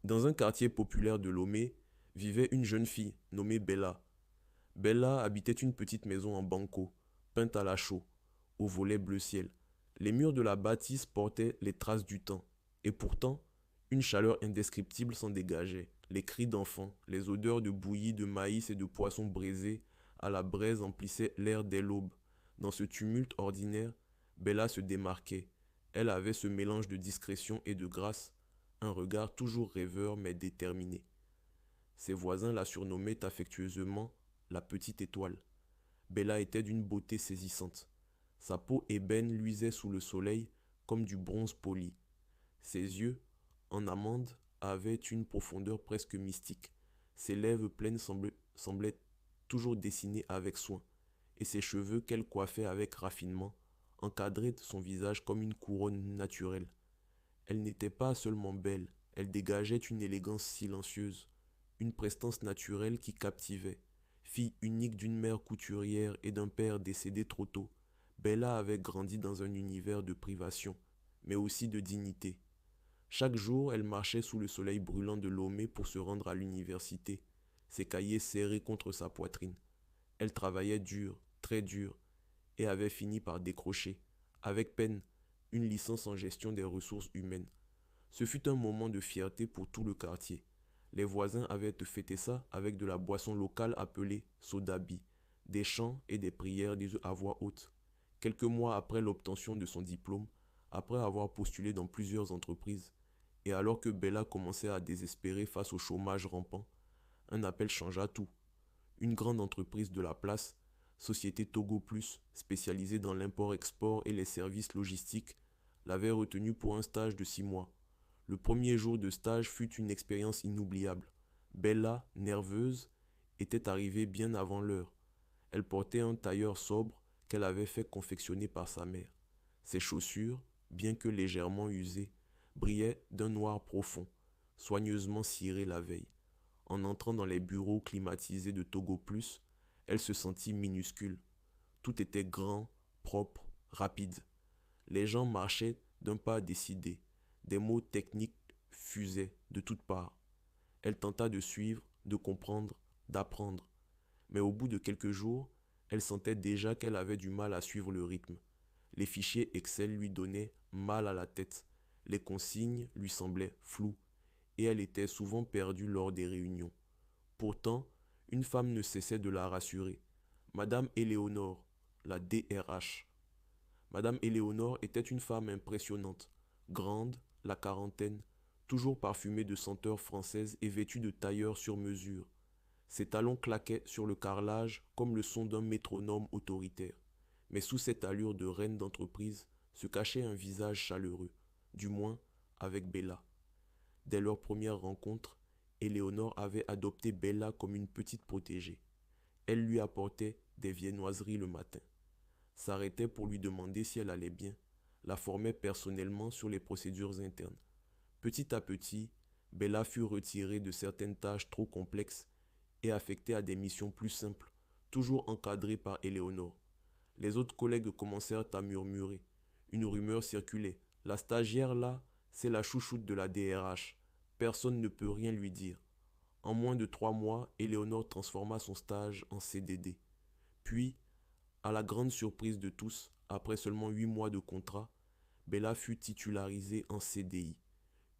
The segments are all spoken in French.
Dans un quartier populaire de Lomé vivait une jeune fille nommée Bella. Bella habitait une petite maison en banco, peinte à la chaux, au volet bleu ciel. Les murs de la bâtisse portaient les traces du temps, et pourtant, une chaleur indescriptible s'en dégageait. Les cris d'enfants, les odeurs de bouillie de maïs et de poissons braisés à la braise emplissaient l'air dès l'aube. Dans ce tumulte ordinaire, Bella se démarquait. Elle avait ce mélange de discrétion et de grâce, un regard toujours rêveur mais déterminé. Ses voisins la surnommaient affectueusement la petite étoile. Bella était d'une beauté saisissante. Sa peau ébène luisait sous le soleil comme du bronze poli. Ses yeux, en amande, avaient une profondeur presque mystique. Ses lèvres pleines semblaient toujours dessinées avec soin, et ses cheveux qu'elle coiffait avec raffinement encadraient son visage comme une couronne naturelle. Elle n'était pas seulement belle, elle dégageait une élégance silencieuse, une prestance naturelle qui captivait. Fille unique d'une mère couturière et d'un père décédé trop tôt, Bella avait grandi dans un univers de privation, mais aussi de dignité. Chaque jour, elle marchait sous le soleil brûlant de Lomé pour se rendre à l'université, ses cahiers serrés contre sa poitrine. Elle travaillait dur, très dur, et avait fini par décrocher, avec peine, une licence en gestion des ressources humaines. Ce fut un moment de fierté pour tout le quartier. Les voisins avaient fêté ça avec de la boisson locale appelée sodabi, des chants et des prières dites à voix haute. Quelques mois après l'obtention de son diplôme, après avoir postulé dans plusieurs entreprises, et alors que Bella commençait à désespérer face au chômage rampant, un appel changea tout. Une grande entreprise de la place, Société Togo Plus, spécialisée dans l'import-export et les services logistiques, l'avait retenue pour un stage de 6 mois. Le premier jour de stage fut une expérience inoubliable. Bella, nerveuse, était arrivée bien avant l'heure. Elle portait un tailleur sobre qu'elle avait fait confectionner par sa mère. Ses chaussures, bien que légèrement usées, brillaient d'un noir profond, soigneusement cirées la veille. En entrant dans les bureaux climatisés de Togo Plus, elle se sentit minuscule. Tout était grand, propre, rapide. Les gens marchaient d'un pas décidé. Des mots techniques fusaient de toutes parts. Elle tenta de suivre, de comprendre, d'apprendre. Mais au bout de quelques jours, elle sentait déjà qu'elle avait du mal à suivre le rythme. Les fichiers Excel lui donnaient mal à la tête. Les consignes lui semblaient floues et elle était souvent perdue lors des réunions. Pourtant, une femme ne cessait de la rassurer. Madame Éléonore, la DRH. Madame Éléonore était une femme impressionnante, grande, la quarantaine, toujours parfumée de senteurs françaises et vêtue de tailleurs sur mesure. Ses talons claquaient sur le carrelage comme le son d'un métronome autoritaire. Mais sous cette allure de reine d'entreprise se cachait un visage chaleureux, du moins avec Bella. Dès leur première rencontre, Éléonore avait adopté Bella comme une petite protégée. Elle lui apportait des viennoiseries le matin, s'arrêtait pour lui demander si elle allait bien, la formait personnellement sur les procédures internes. Petit à petit, Bella fut retirée de certaines tâches trop complexes et affectée à des missions plus simples, toujours encadrée par Éléonore. Les autres collègues commencèrent à murmurer. Une rumeur circulait. La stagiaire là, c'est la chouchoute de la DRH. Personne ne peut rien lui dire. En moins de 3 mois, Éléonore transforma son stage en CDD. Puis, à la grande surprise de tous, après seulement 8 mois de contrat, Bella fut titularisée en CDI.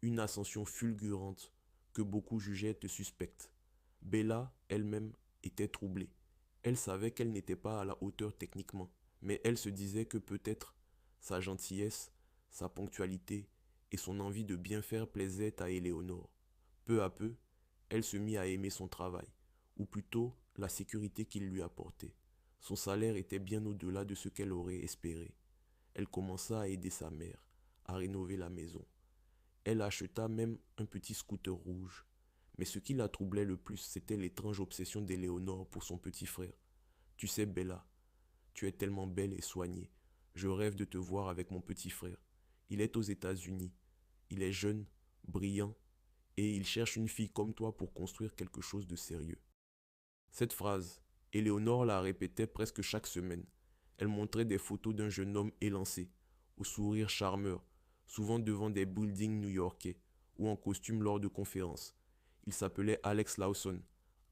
Une ascension fulgurante que beaucoup jugeaient suspecte. Bella, elle-même, était troublée. Elle savait qu'elle n'était pas à la hauteur techniquement, mais elle se disait que peut-être sa gentillesse, sa ponctualité et son envie de bien faire plaisaient à Éléonore. Peu à peu, elle se mit à aimer son travail, ou plutôt la sécurité qu'il lui apportait. Son salaire était bien au-delà de ce qu'elle aurait espéré. Elle commença à aider sa mère, à rénover la maison. Elle acheta même un petit scooter rouge. Mais ce qui la troublait le plus, c'était l'étrange obsession d'Éléonore pour son petit frère. Tu sais, Bella, tu es tellement belle et soignée. Je rêve de te voir avec mon petit frère. Il est aux États-Unis. Il est jeune, brillant, et il cherche une fille comme toi pour construire quelque chose de sérieux. Cette phrase, Éléonore la répétait presque chaque semaine. Elle montrait des photos d'un jeune homme élancé, au sourire charmeur, souvent devant des buildings new-yorkais, ou en costume lors de conférences. Il s'appelait Alex Lawson.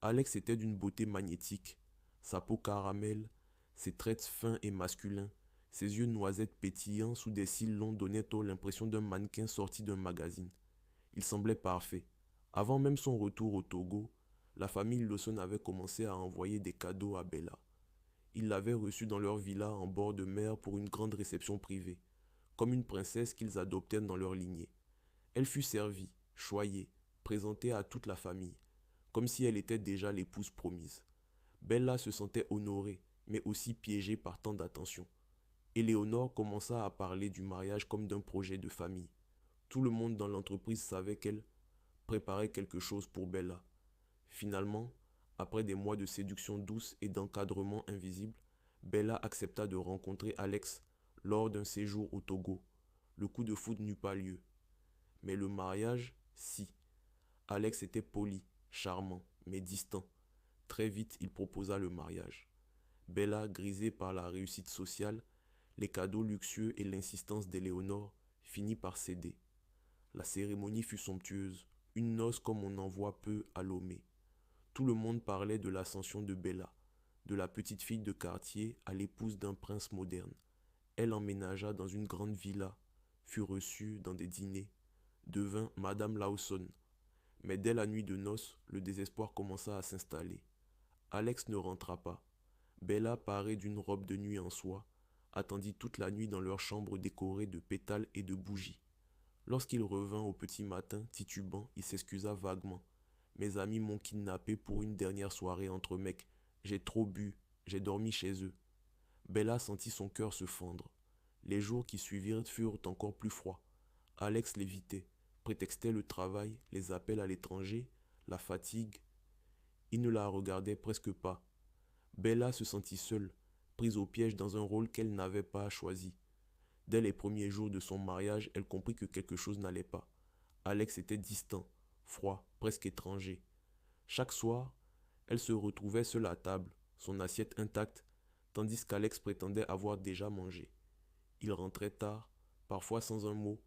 Alex était d'une beauté magnétique. Sa peau caramel, ses traits fins et masculins, ses yeux noisettes pétillants sous des cils longs donnaient l'impression d'un mannequin sorti d'un magazine. Il semblait parfait. Avant même son retour au Togo, la famille Lawson avait commencé à envoyer des cadeaux à Bella. Ils l'avaient reçue dans leur villa en bord de mer pour une grande réception privée, comme une princesse qu'ils adoptèrent dans leur lignée. Elle fut servie, choyée, présentée à toute la famille, comme si elle était déjà l'épouse promise. Bella se sentait honorée, mais aussi piégée par tant d'attention. Éléonore commença à parler du mariage comme d'un projet de famille. Tout le monde dans l'entreprise savait qu'elle préparait quelque chose pour Bella. Finalement, après des mois de séduction douce et d'encadrement invisible, Bella accepta de rencontrer Alex lors d'un séjour au Togo. Le coup de foudre n'eut pas lieu. Mais le mariage, si. Alex était poli, charmant, mais distant. Très vite, il proposa le mariage. Bella, grisée par la réussite sociale, les cadeaux luxueux et l'insistance d'Éléonore, finit par céder. La cérémonie fut somptueuse, une noce comme on en voit peu à Lomé. Tout le monde parlait de l'ascension de Bella, de la petite fille de quartier à l'épouse d'un prince moderne. Elle emménagea dans une grande villa, fut reçue dans des dîners, devint Madame Lawson. Mais dès la nuit de noces, le désespoir commença à s'installer. Alex ne rentra pas. Bella, parée d'une robe de nuit en soie, attendit toute la nuit dans leur chambre décorée de pétales et de bougies. Lorsqu'il revint au petit matin, titubant, il s'excusa vaguement. Mes amis m'ont kidnappé pour une dernière soirée entre mecs. J'ai trop bu, j'ai dormi chez eux. Bella sentit son cœur se fendre. Les jours qui suivirent furent encore plus froids. Alex l'évitait, prétextait le travail, les appels à l'étranger, la fatigue. Il ne la regardait presque pas. Bella se sentit seule, prise au piège dans un rôle qu'elle n'avait pas choisi. Dès les premiers jours de son mariage, elle comprit que quelque chose n'allait pas. Alex était distant, froid, presque étranger. Chaque soir, elle se retrouvait seule à table, son assiette intacte, tandis qu'Alex prétendait avoir déjà mangé. Il rentrait tard, parfois sans un mot,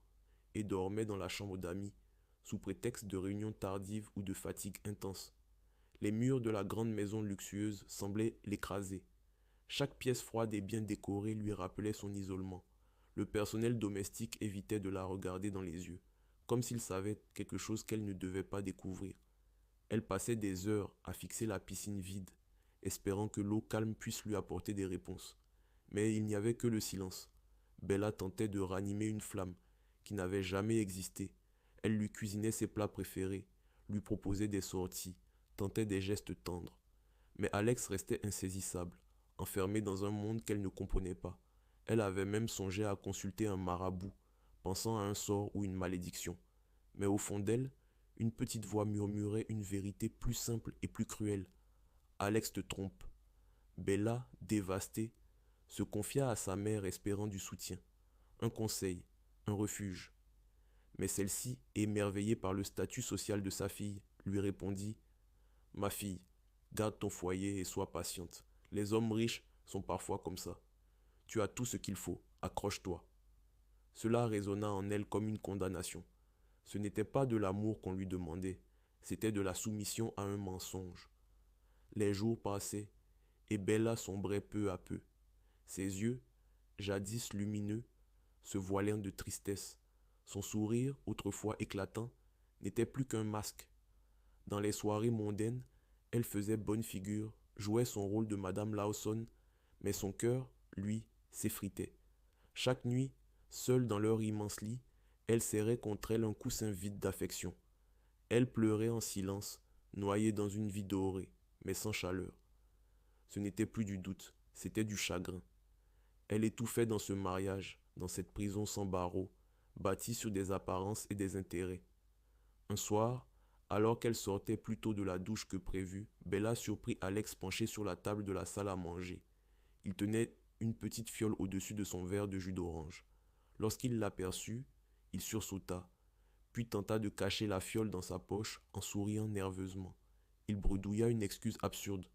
et dormait dans la chambre d'amis, sous prétexte de réunions tardives ou de fatigue intense. Les murs de la grande maison luxueuse semblaient l'écraser. Chaque pièce froide et bien décorée lui rappelait son isolement. Le personnel domestique évitait de la regarder dans les yeux, comme s'il savait quelque chose qu'elle ne devait pas découvrir. Elle passait des heures à fixer la piscine vide, espérant que l'eau calme puisse lui apporter des réponses. Mais il n'y avait que le silence. Bella tentait de ranimer une flamme qui n'avait jamais existé. Elle lui cuisinait ses plats préférés, lui proposait des sorties, tentait des gestes tendres. Mais Alex restait insaisissable, enfermée dans un monde qu'elle ne comprenait pas. Elle avait même songé à consulter un marabout, pensant à un sort ou une malédiction. Mais au fond d'elle, une petite voix murmurait une vérité plus simple et plus cruelle. Alex te trompe. Bella, dévastée, se confia à sa mère espérant du soutien, un conseil, un refuge. Mais celle-ci, émerveillée par le statut social de sa fille, lui répondit : « Ma fille, garde ton foyer et sois patiente. Les hommes riches sont parfois comme ça. Tu as tout ce qu'il faut, accroche-toi. » Cela résonna en elle comme une condamnation. Ce n'était pas de l'amour qu'on lui demandait, c'était de la soumission à un mensonge. Les jours passaient, et Bella sombrait peu à peu. Ses yeux, jadis lumineux, se voilèrent de tristesse. Son sourire, autrefois éclatant, n'était plus qu'un masque. Dans les soirées mondaines, elle faisait bonne figure, jouait son rôle de Madame Lawson, mais son cœur, lui, s'effritait. Chaque nuit, seule dans leur immense lit, elle serrait contre elle un coussin vide d'affection. Elle pleurait en silence, noyée dans une vie dorée, mais sans chaleur. Ce n'était plus du doute, c'était du chagrin. Elle étouffait dans ce mariage, dans cette prison sans barreaux, bâtie sur des apparences et des intérêts. Un soir, alors qu'elle sortait plus tôt de la douche que prévu, Bella surprit Alex penché sur la table de la salle à manger. Il tenait une petite fiole au-dessus de son verre de jus d'orange. Lorsqu'il l'aperçut, il sursauta, puis tenta de cacher la fiole dans sa poche en souriant nerveusement. Il bredouilla une excuse absurde,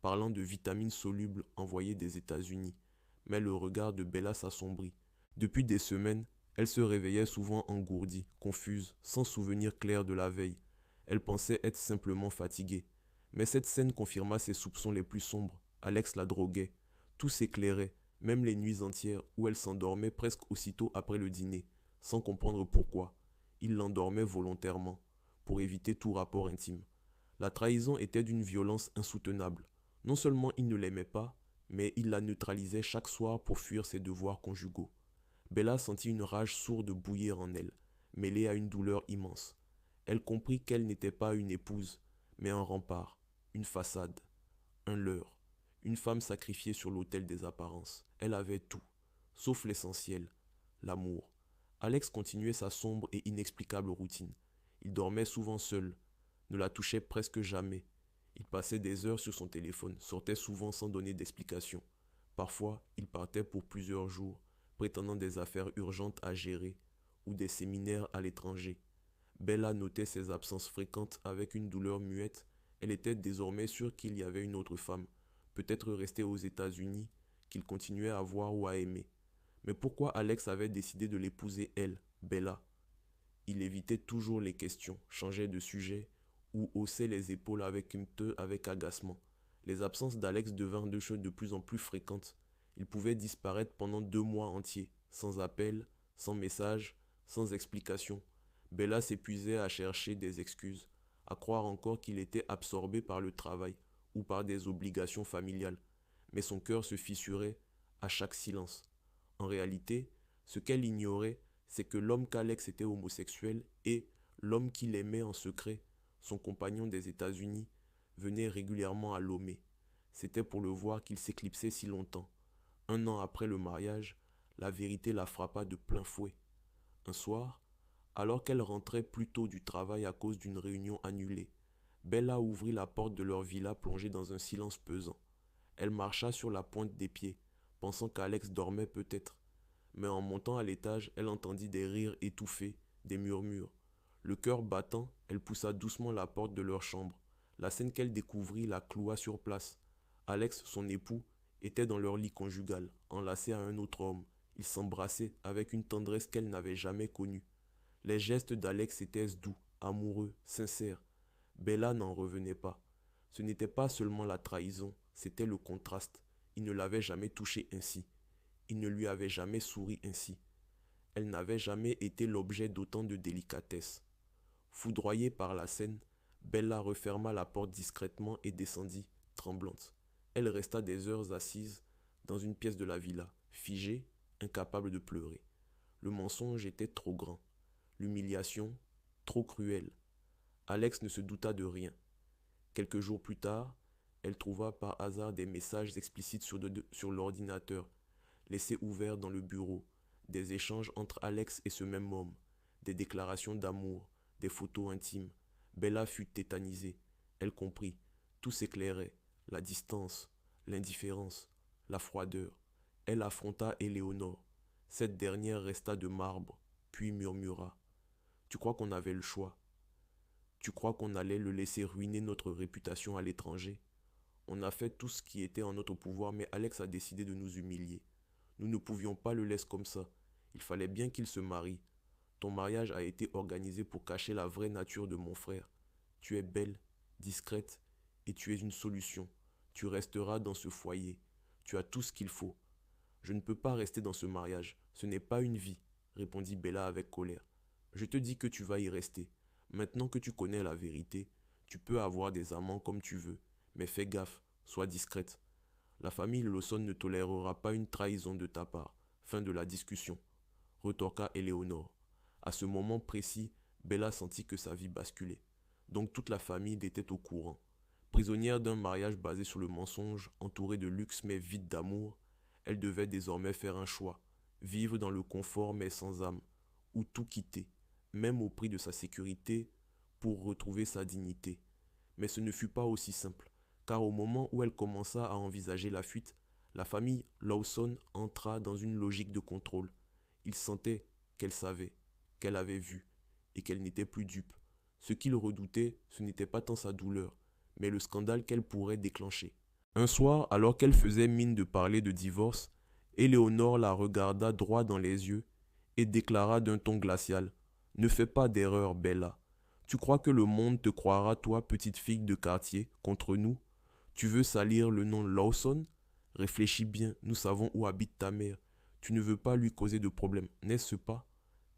parlant de vitamines solubles envoyées des États-Unis, mais le regard de Bella s'assombrit. Depuis des semaines, Elle se réveillait souvent engourdie, confuse, sans souvenir clair de la veille. Elle pensait être simplement fatiguée. Mais cette scène confirma ses soupçons les plus sombres. Alex la droguait. Tout s'éclairait, même les nuits entières où elle s'endormait presque aussitôt après le dîner, sans comprendre pourquoi. Il l'endormait volontairement, pour éviter tout rapport intime. La trahison était d'une violence insoutenable. Non seulement il ne l'aimait pas, mais il la neutralisait chaque soir pour fuir ses devoirs conjugaux. Bella sentit une rage sourde bouillir en elle, mêlée à une douleur immense. Elle comprit qu'elle n'était pas une épouse, mais un rempart, une façade, un leurre, une femme sacrifiée sur l'autel des apparences. Elle avait tout, sauf l'essentiel, l'amour. Alex continuait sa sombre et inexplicable routine. Il dormait souvent seul, ne la touchait presque jamais. Il passait des heures sur son téléphone, sortait souvent sans donner d'explication. Parfois, il partait pour plusieurs jours, prétendant des affaires urgentes à gérer ou des séminaires à l'étranger. Bella notait ses absences fréquentes avec une douleur muette. Elle était désormais sûre qu'il y avait une autre femme, peut-être restée aux États-Unis, qu'il continuait à voir ou à aimer. Mais pourquoi Alex avait décidé de l'épouser elle, Bella? Il évitait toujours les questions, changeait de sujet ou haussait les épaules avec agacement. Les absences d'Alex devinrent de plus en plus fréquentes. Il pouvait disparaître pendant 2 mois entiers, sans appel, sans message, sans explication. Bella s'épuisait à chercher des excuses, à croire encore qu'il était absorbé par le travail ou par des obligations familiales. Mais son cœur se fissurait à chaque silence. En réalité, ce qu'elle ignorait, c'est que l'homme qu'Alex était homosexuel et l'homme qu'il aimait en secret, son compagnon des États-Unis, venait régulièrement à Lomé. C'était pour le voir qu'il s'éclipsait si longtemps. 1 an après le mariage, la vérité la frappa de plein fouet. Un soir, alors qu'elle rentrait plus tôt du travail à cause d'une réunion annulée, Bella ouvrit la porte de leur villa plongée dans un silence pesant. Elle marcha sur la pointe des pieds, pensant qu'Alex dormait peut-être. Mais en montant à l'étage, elle entendit des rires étouffés, des murmures. Le cœur battant, elle poussa doucement la porte de leur chambre. La scène qu'elle découvrit la cloua sur place. Alex, son époux, était dans leur lit conjugal, enlacé à un autre homme. Ils s'embrassaient avec une tendresse qu'elle n'avait jamais connue. Les gestes d'Alex étaient doux, amoureux, sincères. Bella n'en revenait pas. Ce n'était pas seulement la trahison, c'était le contraste. Il ne l'avait jamais touchée ainsi. Il ne lui avait jamais souri ainsi. Elle n'avait jamais été l'objet d'autant de délicatesse. Foudroyée par la scène, Bella referma la porte discrètement et descendit, tremblante. Elle resta des heures assise dans une pièce de la villa, figée, incapable de pleurer. Le mensonge était trop grand, l'humiliation trop cruelle. Alex ne se douta de rien. Quelques jours plus tard, elle trouva par hasard des messages explicites sur l'ordinateur, laissés ouverts dans le bureau, des échanges entre Alex et ce même homme, des déclarations d'amour, des photos intimes. Bella fut tétanisée. Elle comprit. Tout s'éclairait. La distance, l'indifférence, la froideur. Elle affronta Éléonore. Cette dernière resta de marbre, puis murmura. Tu crois qu'on avait le choix? Tu crois qu'on allait le laisser ruiner notre réputation à l'étranger? On a fait tout ce qui était en notre pouvoir, mais Alex a décidé de nous humilier. Nous ne pouvions pas le laisser comme ça. Il fallait bien qu'il se marie. Ton mariage a été organisé pour cacher la vraie nature de mon frère. Tu es belle, discrète, et tu es une solution. Tu resteras dans ce foyer. Tu as tout ce qu'il faut. Je ne peux pas rester dans ce mariage. Ce n'est pas une vie, répondit Bella avec colère. Je te dis que tu vas y rester. Maintenant que tu connais la vérité, tu peux avoir des amants comme tu veux. Mais fais gaffe, sois discrète. La famille Lawson ne tolérera pas une trahison de ta part. Fin de la discussion, retorqua Éléonore. À ce moment précis, Bella sentit que sa vie basculait. Donc toute la famille était au courant. Prisonnière d'un mariage basé sur le mensonge, entourée de luxe mais vide d'amour, elle devait désormais faire un choix. Vivre dans le confort mais sans âme, ou tout quitter, même au prix de sa sécurité, pour retrouver sa dignité. Mais ce ne fut pas aussi simple, car au moment où elle commença à envisager la fuite, la famille Lawson entra dans une logique de contrôle. Ils sentaient qu'elle savait, qu'elle avait vu, et qu'elle n'était plus dupe. Ce qu'ils redoutaient, ce n'était pas tant sa douleur, mais le scandale qu'elle pourrait déclencher. Un soir, alors qu'elle faisait mine de parler de divorce, Éléonore la regarda droit dans les yeux et déclara d'un ton glacial. Ne fais pas d'erreur, Bella. Tu crois que le monde te croira, toi, petite fille de quartier, contre nous? Tu veux salir le nom Lawson? Réfléchis bien, nous savons où habite ta mère. Tu ne veux pas lui causer de problème, n'est-ce pas?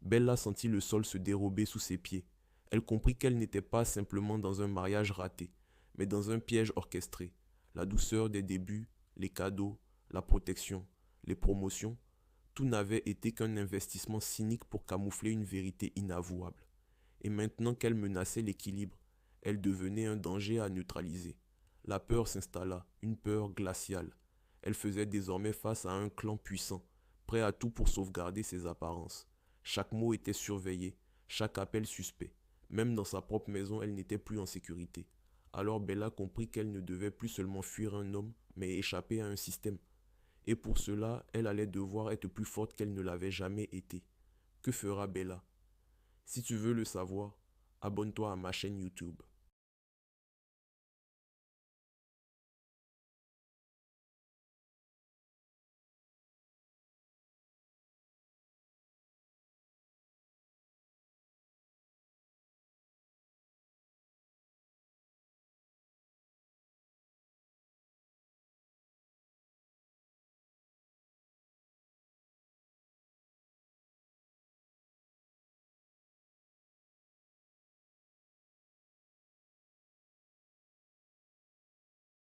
Bella sentit le sol se dérober sous ses pieds. Elle comprit qu'elle n'était pas simplement dans un mariage raté, mais dans un piège orchestré. La douceur des débuts, les cadeaux, la protection, les promotions, tout n'avait été qu'un investissement cynique pour camoufler une vérité inavouable. Et maintenant qu'elle menaçait l'équilibre, elle devenait un danger à neutraliser. La peur s'installa, une peur glaciale. Elle faisait désormais face à un clan puissant, prêt à tout pour sauvegarder ses apparences. Chaque mot était surveillé, chaque appel suspect. Même dans sa propre maison, elle n'était plus en sécurité. Alors Bella comprit qu'elle ne devait plus seulement fuir un homme, mais échapper à un système. Et pour cela, elle allait devoir être plus forte qu'elle ne l'avait jamais été. Que fera Bella? Si tu veux le savoir, abonne-toi à ma chaîne YouTube.